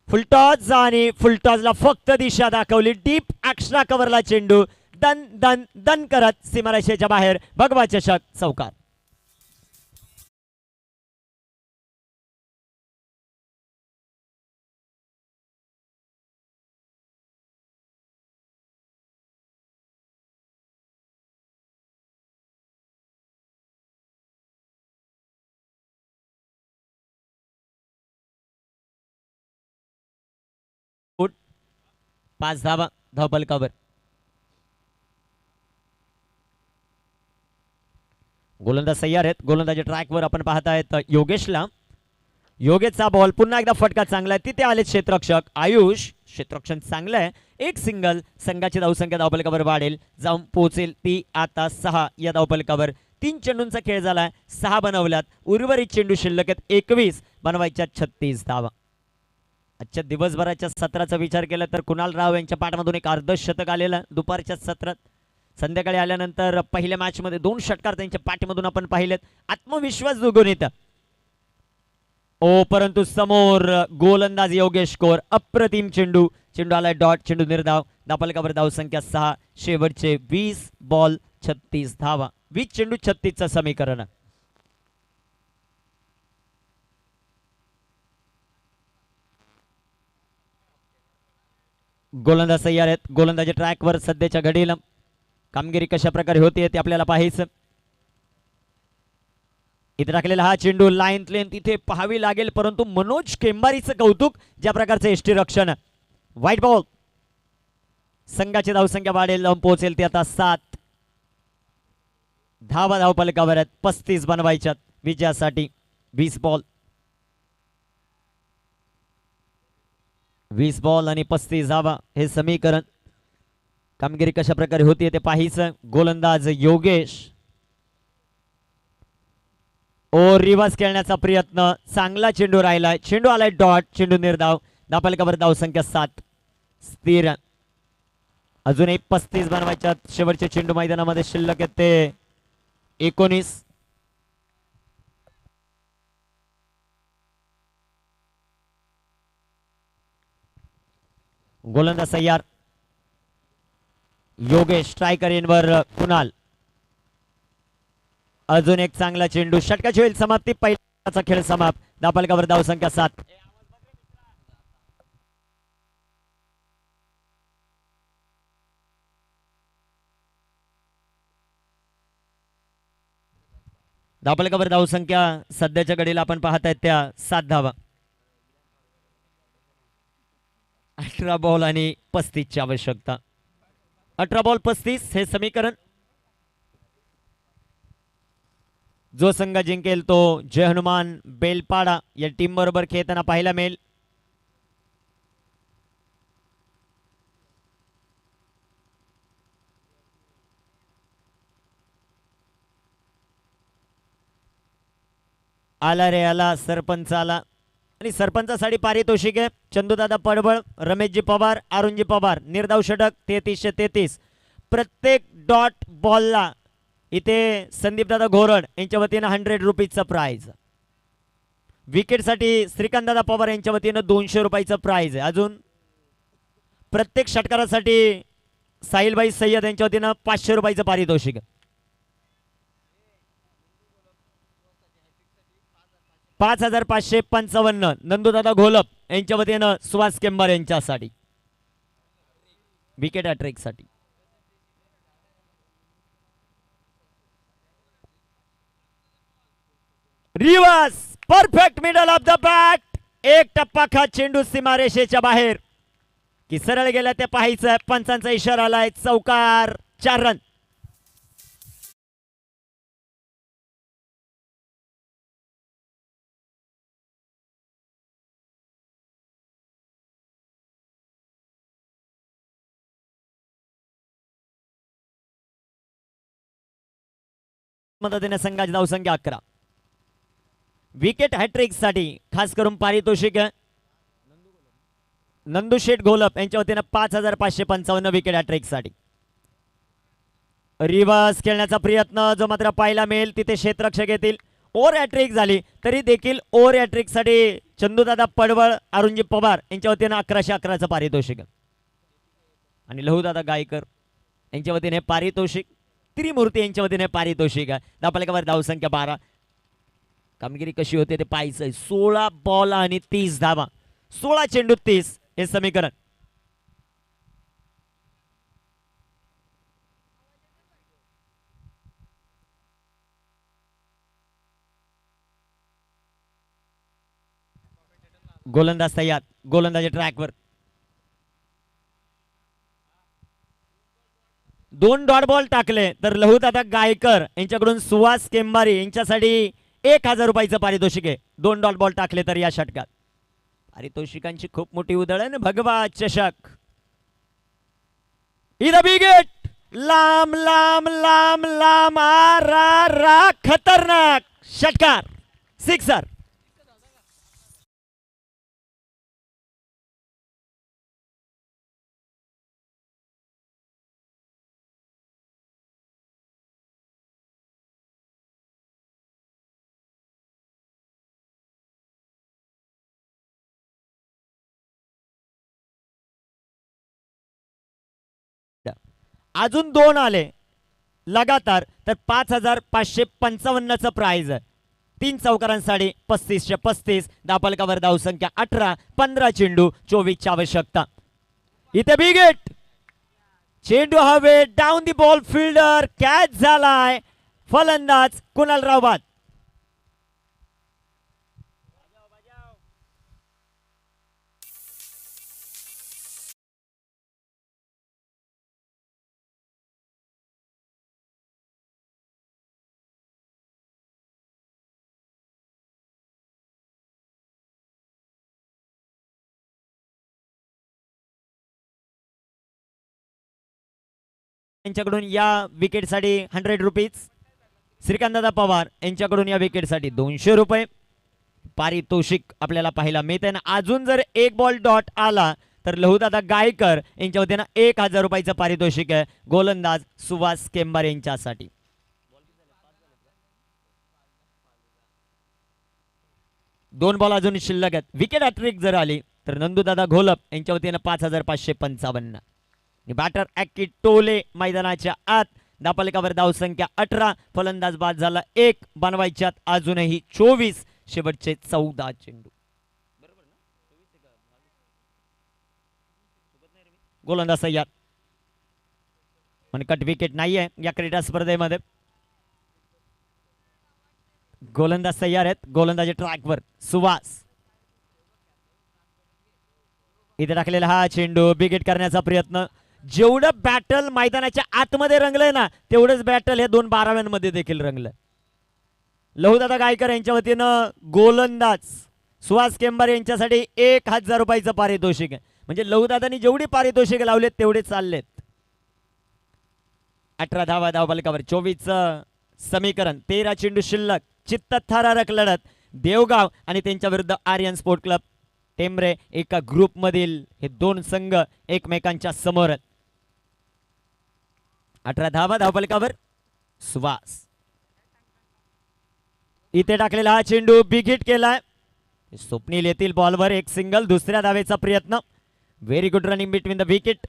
Full toss आणि फुलटॉसला फक्त दिशा दाखवली. डीप एक्स्ट्रा कव्हरला चेंडू दन दन दन करत सीमारेषेच्या बाहेर. भगवा चषक चौकार. पाच धावा धावफलकावर. गोलंदाज तयार आहेत. गोलंदाजी ट्रॅकवर आपण पाहतायत योगेशला. योगेशचा बॉल पुन्हा एकदा फटका चांगला आहे. तिथे आले क्षेत्ररक्षक आयुष. क्षेत्ररक्षण चांगलं आहे. एक सिंगल. संघाची धावसंख्या धावफलकावर वाढेल, जाऊन पोहोचेल ती आता 6 या धावफलकावर. 3 चेंडूंचा खेळ झालाय, 6 बनवल्यात. उर्वरित चेंडू शिल्लक आहेत 21. बनवायच्या 36 धावा. आजच्या दिवसभराच्या सत्राचा विचार केला तर कुणाल राव यांच्या पाठमधून एक अर्धशतक आलेलं दुपारच्या सत्रात. संध्याकाळी आल्यानंतर पहिल्या मॅच मध्ये 2 षटकार त्यांच्या पाठीमधून आपण पाहिलेत. आत्मविश्वास दुगुन येतं. परंतु समोर गोलंदाज योगेश कोर. अप्रतिम चेंडू. चेंडू आलाय डॉट. चेंडू निर्धाव. धावफलकावर धावसंख्या 6. शेवटचे 20 बॉल 36 धावा. 20 चेंडू 36चं समीकरण. गोलंदाज तयार आहेत. गोलंदाजी ट्रॅकवर सध्याच्या घडीला. कामगिरी कशा प्रकारे होते ते आपल्याला पाहायचं. इथे टाकलेला हा चेंडू लाईन तिथे पाहावी लागेल, परंतु मनोज केंबारीचं कौतुक. ज्या प्रकारचं एसटी रक्षण. White ball. संघाची धावसंख्या वाढेल, जाऊन पोहोचेल ती आता 7 धावा धावफलकावर आहेत. 35 बनवायच्यात विजयासाठी. 20 बॉल 20 बॉल आणि 35 धावा हे समीकरण. कामगिरी कशा प्रकारे होती ते पाहायचं. गोलंदाज योगेश. रिव्हर्स खेळण्याचा प्रयत्न. चांगला चेंडू राहिलाय. चेंडू आलाय डॉट. चेंडू निर्धाव. धावफलकावर धावसंख्या 7 स्थिर. अजूनही 35 बनवायच्या. शेवटचे चेंडू मैदानामध्ये शिल्लक आहेत ते 19. गोलंदाज तयार. योगेश स्ट्रायकर इनवर कुणाल. अजून एक चांगला चेंडू षटकाची होईल समाप्ती. पहिल्याचा खेळ समाप्त. धावफलकावर धाव संख्या 7. धावफलकावर धाव संख्या सध्याच्या घडीला आपण पाहत आहेत त्या 7 धावा. 18 बॉल आणि 35 ची आवश्यकता. 18 बॉल 35 हे समीकरण. जो संघ जिंकेल तो जय हनुमान बेलपाडा या टीम बरोबर खेळताना पाहायला मिळेल. आला रे आला सरपंच आला आणि सरपंचासाठी पारितोषिक आहे. चंदूदादा पडबळ, रमेशजी पवार, अरुणजी पवार. निर्धाव षटक 3333. प्रत्येक डॉट बॉलला इथे संदीपदादा घोरड यांच्या वतीनं 100 रुपीजचं प्राइज. विकेटसाठी श्रीकांतदादा पवार यांच्या वतीनं 200 रुपयाचं प्राइज आहे. अजून प्रत्येक षटकारासाठी साहिलभाई सय्यद यांच्या वतीनं 500 रुपयाचं पारितोषिक आहे. 5555 नंदूदादा घोलप यांच्या वतीनं सुहास केंबार यांच्यासाठी विकेट हॅट्रिक साठी. Reverse perfect middle of the bat. एक टप्पा खा चेंडू सीमारेषेच्या बाहेर की सरळ गेला ते पाहायचं. पंचांचा इशारा आलाय. चौकार. 4 रन. मदतीने संघाची धावसंख्या 11. विकेट हॅट्रिक साठी खास करून पारितोषिक नंदू शेठ घोलप यांच्या वतीनं 5555 विकेट हॅट्रिक साठी. रिवर्स खेळण्याचा प्रयत्न जो मात्र पाहायला मिळेल तिथे क्षेत्ररक्षक येतील. ओव्हर हॅट्रिक झाली तरी देखील ओव्हर हॅट्रिक साठी चंदूदादा पडवळ, अरुणजी पवार यांच्या वतीनं 1111चं पारितोषिक आणि लहूदादा गायकर यांच्या वतीने पारितोषिक. त्रिमूर्ती यांच्या वतीने पारितोषिक आहे. धावफलकावर धावसंख्या 12. कामगिरी कशी होते ते पाहायचंय. 16 बॉल आणि 30 धावा. 16 चेंडू 30 हे समीकरण. गोलंदाज तयार. गोलंदाजी ट्रॅकवर. 2 डॉट बॉल टाकले तर लहूदादा गायकर यांच्याकडून सुहास केंबारी यांच्यासाठी 1000 रुपयाचं पारितोषिक आहे. 2 डॉट बॉल टाकले तर या षटकात. पारितोषिकांची खूप मोठी उधळण. भगवा चषक. इथं बिगेट. लांब लांब लांब लांब. आ रा रा खतरनाक षटकार. सिक्सर. अजून 2 आले लगातार तर 5555चं प्राइज आहे. 3 चौकारांसाठी 3535. धावफलकावर धावसंख्या 18. 15 चेंडू 24ची आवश्यकता. इथे बिगेट. चेंडू हवे. Down the ball fielder. Catch झालाय. फलंदाज कुणालराव बाद. यांच्याकडून या विकेटसाठी 100 रुपीज. श्रीकांतदादा पवार यांच्याकडून या विकेटसाठी 200 रुपये पारितोषिक आपल्याला पाहायला मिळते. अजून जर 1 बॉल डॉट आला तर लहूदादा गायकर यांच्या वतीनं 1000 रुपयाचं पारितोषिक आहे. गोलंदाज सुहास केंबार यांच्यासाठी. 2 बॉल अजून शिल्लक आहेत. विकेट हॅट्रिक जर आली तर नंदूदादा घोलप यांच्या वतीनं 5555. बॅटर ॲक्की टोले मैदानाच्या आत. धापलकावर धावसंख्या 18, फलंदाज बाद झाला 1, बनवायच्यात अजूनही 24, शेवटचे 14 चेंडू. गोलंदाज तयार. पण कट विकेट नाहीये या क्रीडा स्पर्धेमध्ये. गोलंदाज तयार आहेत. गोलंदाजी ट्रॅकवर सुवास. इथे टाकलेला हा चेंडू बिगेट करण्याचा प्रयत्न. जेवढं बॅटल मैदानाच्या आतमध्ये रंगलंय ना तेवढंच बॅटल हे 2 12व्यांमध्ये देखील रंगलं. लहुदादा गायकर यांच्या वतीनं गोलंदाज सुहास केंबार यांच्यासाठी 1000 रुपयाचं पारितोषिक आहे. म्हणजे लहुदादांनी जेवढी पारितोषिक लावलेत तेवढे चाललेत. 18 धावा धावफलकावर 24 समीकरण. 13 चेंडू शिल्लक. चित्तथरारक लढत. देवगाव आणि त्यांच्या विरुद्ध आर्यन स्पोर्ट क्लब टेंबरे एका ग्रुप मधील हे 2 संघ एकमेकांच्या समोर. 18 धावा धावफलकावर सुवास. इथे टाकलेला हा चेंडू बिग हिट केलाय. स्वप्नील येथील बॉलवर एक सिंगल. दुसऱ्या धावेचा प्रयत्न. Very good running between the wicket.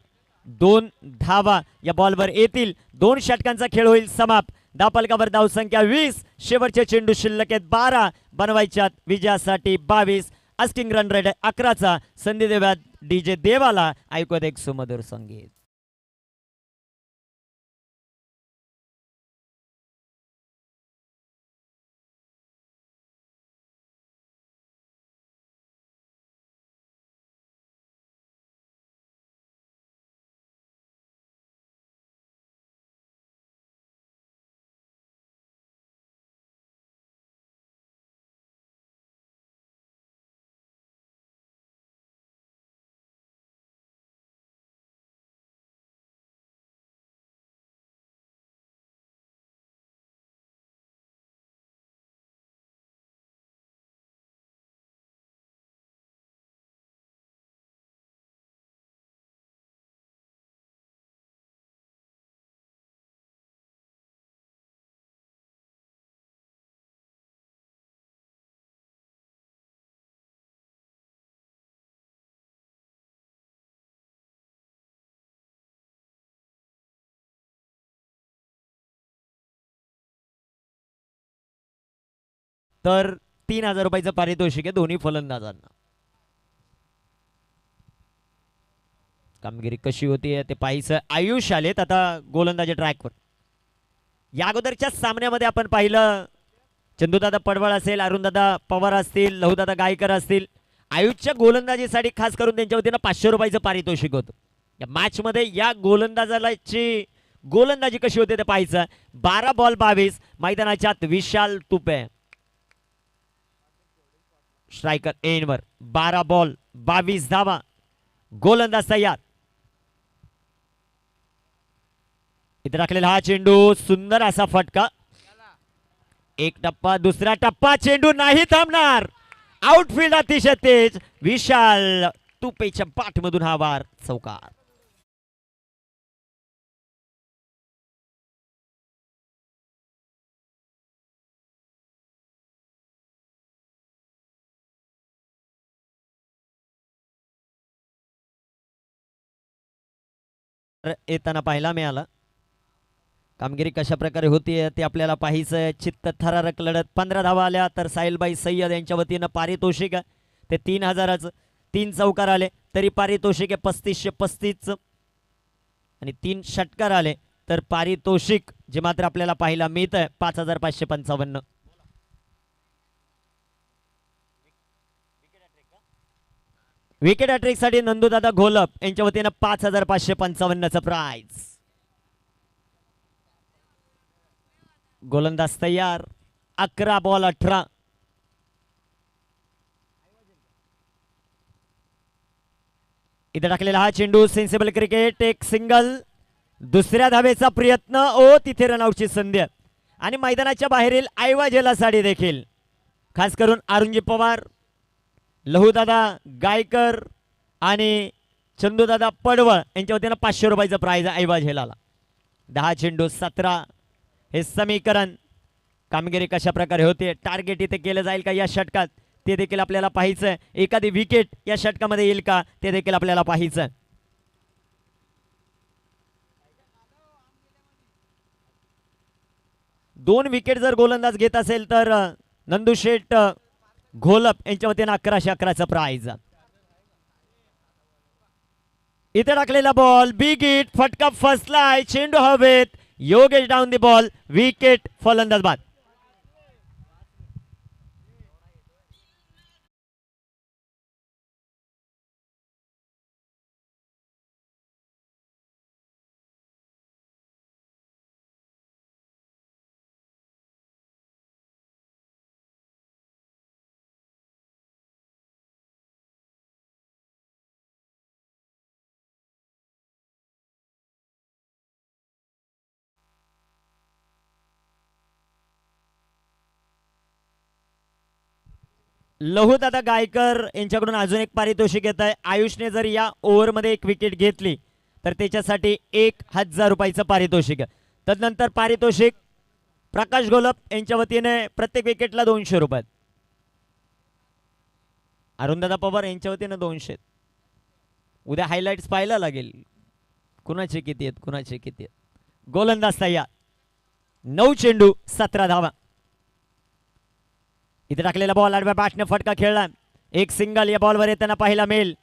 2 धावा या बॉलवर येतील. 2 षटकांचा खेळ होईल समाप्त. धापलकावर धावसंख्या 20, शेवटचे चेंडू शिल्लक आहेत 12, बनवायच्यात विजयासाठी 22. आस्किंग रन रेट 11चा. संधी देव्यात डीजे देवाला. ऐकूयात एक सुमधुर संगीत. तर 3000 रुपयाचं पारितोषिक आहे दोन्ही फलंदाजांना. कामगिरी कशी होती ते पाहायचं. आयुष आलेत आता गोलंदाजी ट्रॅकवर. या अगोदरच्या सामन्यामध्ये आपण पाहिलं चंदूदादा पडवळ असेल, अरुणदादा पवार असतील, लहुदादा गायकर असतील. आयुषच्या गोलंदाजीसाठी खास करून त्यांच्या वतीनं 500 रुपयाचं पारितोषिक होतं. या मॅच मध्ये या गोलंदाजाची गोलंदाजी कशी होते ते पाहायचं. 12 बॉल 22. मैदानाच्या विशाल तुपे स्ट्रायकर एनवर. 12 बॉल 22 धावा. गोलंदाज तयार. इथे राखलेला हा चेंडू. सुंदर असा फटका. एक टप्पा. दुसरा टप्पा. चेंडू नाही थांबणार. आउटफील्ड अतिशय तेज. विशाल तुपेच्या पाठमधून हा वार. चौकार. येताना पाहायला मिळाला. कामगिरी कशा प्रकारे होती ते आपल्याला पाहायचं. चित्त थरारक लढत. 15 धावा आल्या तर साहिलबाई सय्यद यांच्या वतीनं पारितोषिक ते 3000चं. 3 चौकार आले तरी पारितोषिक 3535. आणि 3 षटकार आले तर पारितोषिक जे मात्र आपल्याला पाहायला मिळतंय 5555. विकेट हॅट्रिक साठी नंदूदादा घोलप यांच्या वतीनं 5555चं प्राइज. गोलंदाज तयार. 11 बॉल 18. इथे टाकलेला हा चेंडू. Sensible cricket. एक सिंगल. दुसऱ्या धावेचा प्रयत्न. ओ तिथे रनआउटची संधी. आणि मैदानाच्या बाहेरील ऐवजेला साडी देखील खास करून अरुणजी पवार, लहुदादा गायकर आणि चंदूदादा पडवळ यांच्या वतीनं 500 रुपयाचं प्राइज ऐवज हेलाला. 10 चेंडू 17 हे समीकरण. कामगिरी कशा प्रकारे होते. टार्गेट इथे केलं जाईल का या षटकात ते देखील आपल्याला पाहायचं. एखादी विकेट या षटकामध्ये येईल का ते देखील आपल्याला पाहायचं. दोन विकेट जर गोलंदाज घेत असेल तर नंदू शेठ घोलप यांच्या वतीने 1111चं प्राइज. इथे टाकलेला बॉल बिग हिट, फटका फसलाय, चेंडू हवेत, Yogesh down the ball, wicket, फलंदाज बाद. लहूदादा गायकर यांच्याकडून अजून एक पारितोषिक येत आहे. आयुषने जर या ओव्हरमध्ये एक विकेट घेतली तर त्याच्यासाठी 1000 रुपयाचं पारितोषिक. तदनंतर पारितोषिक प्रकाश गोलप यांच्या वतीने प्रत्येक विकेटला 200 रुपये. अरुणदादा पवार यांच्या वतीने 200. उद्या हायलाइट्स पाहायला लागेल कुणाचे किती आहेत, कुणाचे किती आहेत. गोलंदाज तयार, 9 चेंडू 17 धावा. इथे टाकलेला बॉल आडव्या बॅटने फटका खेळला, एक सिंगल या बॉलवर येताना पाहायला मिळेल.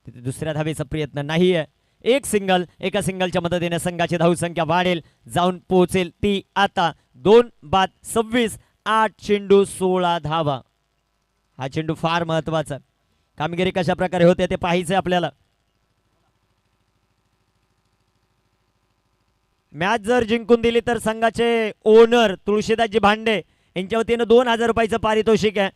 तिथे दुसऱ्या धावेचा प्रयत्न नाहीये. एक सिंगल, एका सिंगलच्या मदतीने संघाची धावसंख्या वाढेल, जाऊन पोहोचेल ती आता 2 बाद 26, 8 चेंडू 16 धावा. हा चेंडू फार महत्वाचा. कामगिरी कशा प्रकारे होते ते पाहायचे आपल्याला. मॅच जर जिंकून दिली तर संघाचे ओनर तुळशीदासजी भांडे यांच्या वतीनं 2000 रुपयाचं पारितोषिक आहे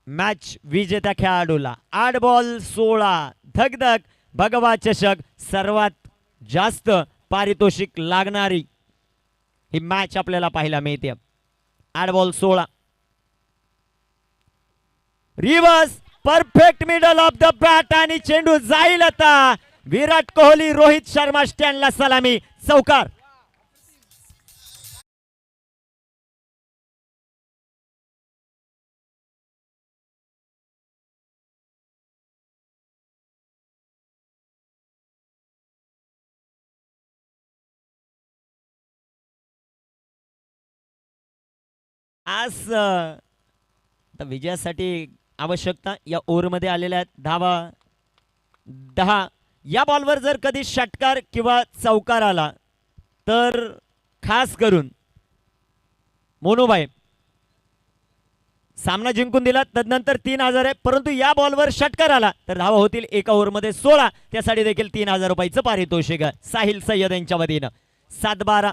मॅच विजेत्या खेळाडूला. 8 बॉल 16, धगधग भगवा चषक, सर्वात जास्त पारितोषिक लागणारी ही मॅच आपल्याला पाहायला मिळते. 8 ball 16. Reverse perfect middle of the bat आणि चेंडू जाईल आता. विराट कोहली, रोहित शर्मा स्टँडला सलामी, चौकार. आज विजयासाठी आवश्यकता या ओव्हरमध्ये आलेल्या आहेत धावा 10. या बॉलवर जर कधी षटकार किंवा चौकार आला तर खास करून मोनूबाई सामना जिंकून दिला, तदनंतर 3000 आहे. परंतु या बॉलवर षटकार आला तर धावा होतील एका ओव्हरमध्ये 16. त्यासाठी देखील 3000 रुपयाचं पारितोषिक साहिल सय्यद यांच्या वतीनं. 7-12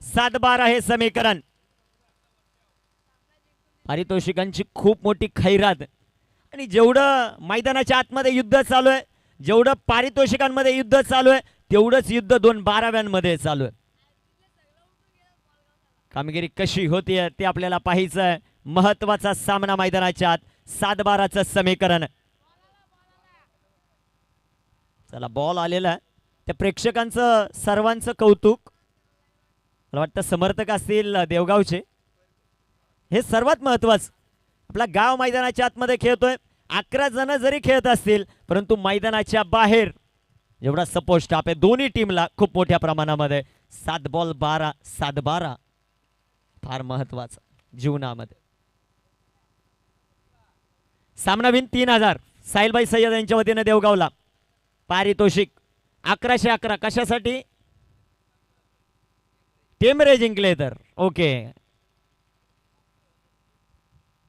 7-12 हे समीकरण. पारितोषिकांची खूप मोठी खैरात आणि जेवढं मैदानाच्या आतमध्ये युद्ध चालू आहे, जेवढं पारितोषिकांमध्ये युद्ध चालू आहे, तेवढंच युद्ध 2 12व्यांमध्ये चालू आहे. कामगिरी कशी होतीये ते आपल्याला पाहायचं आहे. महत्वाचा सामना मैदानाच्या आत. 7-12चं समीकरण. चला बॉल आलेला आहे. त्या प्रेक्षकांचं सर्वांचं कौतुक. मला वाटतं समर्थक असतील देवगावचे, हे सर्वात महत्वाचं. आपला गाव मैदानाच्या आतमध्ये खेळतोय, 11 जण जरी खेळत असतील परंतु मैदानाच्या बाहेर एवढा सपोर्ट स्टाफ आहे दोन्ही टीमला खूप मोठ्या प्रमाणामध्ये. 7 बॉल 12, 7-12 फार महत्वाचा जीवनामध्ये. सामनावीन 3000 साहिलभाई सय्यद यांच्या वतीने देवगावला. पारितोषिक 1111. कशासाठी? टेमरे जिंकले तर ओके.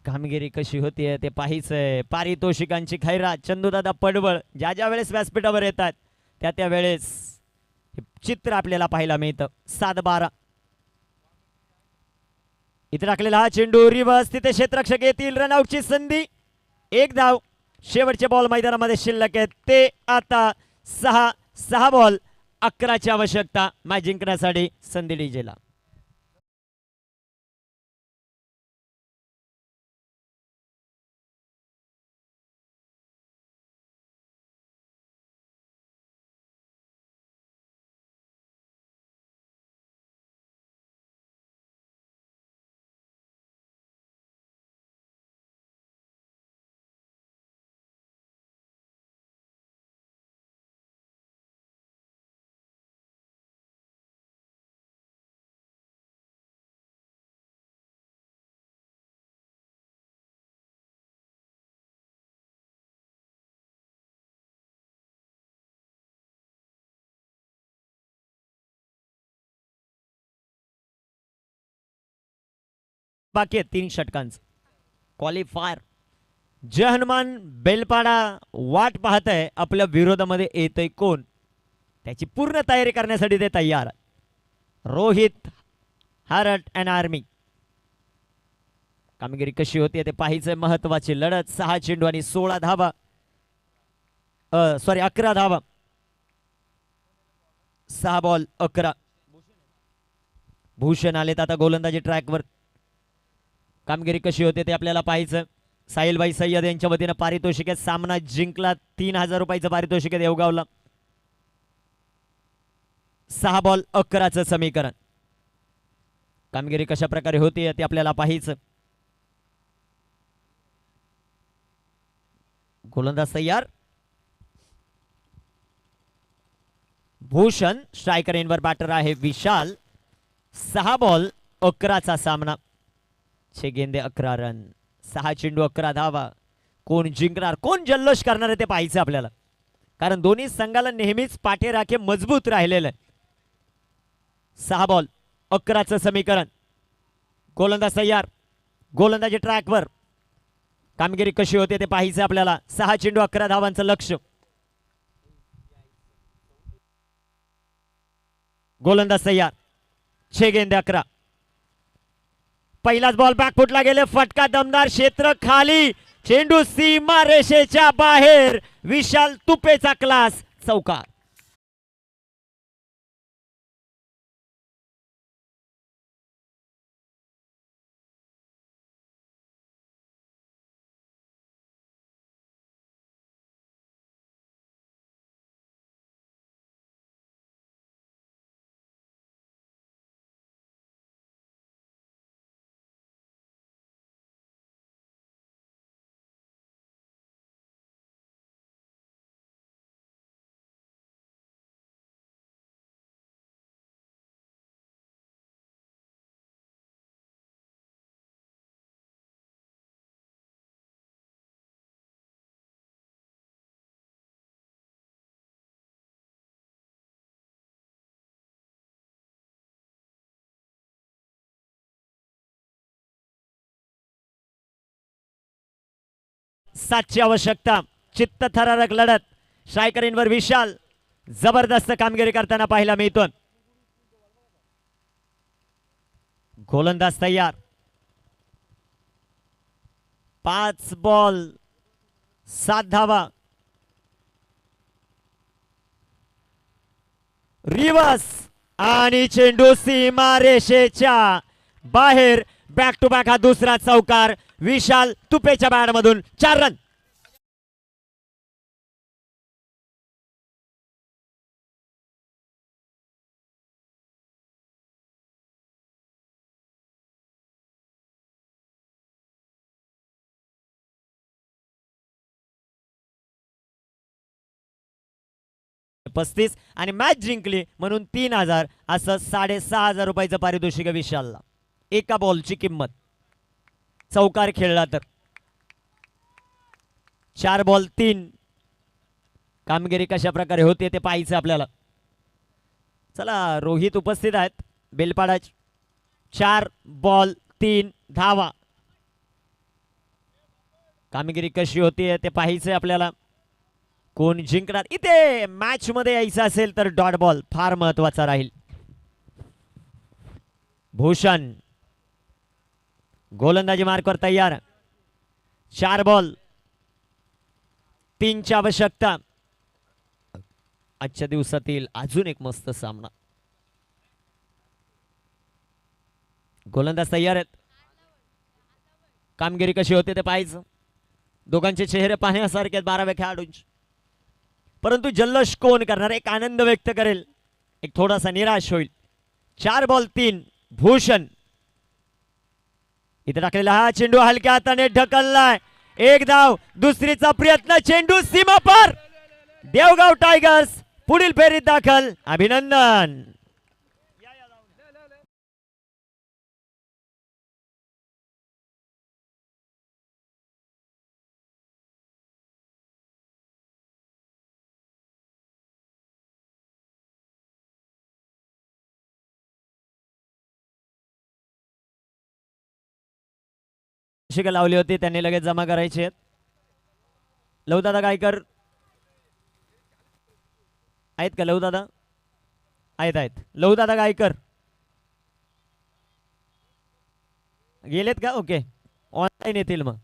कामगिरी कशी होतीये ते पाहायचंय. पारितोषिकांची खैरात. चंदूदादा पडवळ ज्या ज्या वेळेस व्यासपीठावर येतात त्या त्या वेळेस चित्र आपल्याला पाहायला मिळतं. 7-12. इथे टाकलेला हा चेंडू रिव्हर्स, तिथे क्षेत्ररक्षक येतील, रनआउटची संधी. 1 धाव. शेवटचे बॉल मैदानामध्ये शिल्लक आहेत ते आता 6 बॉल 11ची आवश्यकता मॅच जिंकण्यासाठी संधी डीजेला. बाकी आहे 3 षटकांचं क्वालिफायर. जय हनुमान बेलपाडा वाट पाहत आहे आपल्या विरोधामध्ये येतय कोण, त्याची पूर्ण तयारी करण्यासाठी ते तयार. रोहित हारट अँड आर्मी. कामगिरी कशी होती ते पाहायचं. महत्वाची लढत. 6 चेंडू आणि 16 धावा, सॉरी 11 धावा, 6 बॉल 11. भूषण आलेत आता गोलंदाजी ट्रॅकवर. कामगिरी कशी होते ते आपल्याला पाहायचं. साहिलभाई सय्यद यांच्या वतीनं पारितोषिक आहे. सामना जिंकला 3000 रुपयाचं पारितोषिक आहे देवगावला. 6 बॉल 11चं समीकरण. कामगिरी कशा प्रकारे होती ते आपल्याला पाहायचं. गोलंदाज तयार. भूषण स्ट्रायकर इनवर बॅटर आहे विशाल. 6 बॉल 11चा सामना. 6 गेंदे 11 रन, 6 चेंडू 11 धावा. कोण जिंकणार, कोण जल्लोष करणार आहे ते पाहायचं आपल्याला, कारण दोन्ही संघाला नेहमीच पाठीराखे मजबूत राहिलेलं आहे. 6 बॉल 11चं समीकरण. गोलंदाज तयार. गोलंदाजी ट्रॅकवर. कामगिरी कशी होते ते पाहायचं आपल्याला. 6 चेंडू 11 धावांचं लक्ष. गोलंदाज तयार. 6 गेंदे 11. पहिलाच बॉल बॅकफुटला गेले. फटका दमदार, क्षेत्र खाली, चेंडू सीमा रेषेच्या बाहेर. विशाल तुपेचा क्लास, चौकार. सातची आवश्यकता. चित्तथरारक लढत. स्ट्रायकरींवर विशाल जबरदस्त कामगिरी करताना पाहायला मिळतो. गोलंदाज तयार. 5 बॉल 7 धावा. रिवर्स आणि चेंडू सीमा रेषेच्या बाहेर. बॅक टू बॅक हा दुसरा चौकार. विशाल तुपेच्या बॅटमधून 4 रन. पस्तीस आणि मॅच जिंकली म्हणून 3000 असं 6500 रुपयाचं पारितोषिक विशालला. एका बॉलची किंमत. चौकार खेळला तर. 4 बॉल 3. कामगिरी कशा प्रकारे होते ते पाहायचं आपल्याला. चला, रोहित उपस्थित आहेत बेलपाडा. 4 बॉल 3 धावा. कामगिरी कशी होती ते पाहायचंय आपल्याला. कोण जिंकणार. इथे मॅच मध्ये यायचं असेल तर डॉट बॉल फार महत्वाचा राहील. भूषण गोलंदाजी मार्कवर तयार. 4 बॉल 3ची आवश्यकता. आजच्या दिवसातील अजून एक मस्त सामना. गोलंदाज तयार आहेत. कामगिरी कशी होते ते पाहायचं. दोघांचे चेहरे पाहण्यासारखे आहेत 12व्या खेळाडूंचे. परंतु जल्लोष कोण करणार. एक आनंद व्यक्त करेल, एक थोडासा निराश होईल. 4 बॉल 3. भूषण इथे टाकलेला हा चेंडू हलक्या हाताने ढकललाय. 1 धाव. दुसरीचा प्रयत्न. चेंडू सीमा पार. देवगाव टायगर्स पुढील फेरीत दाखल. अभिनंदन. शिका लावली होती त्यांनी लगेच जमा करायची आहेत. लवदादा गायकर आहेत का? लवदादा आहेत. लवदादा गायकर गेलेत का? ओके, ऑनलाईन येतील मग.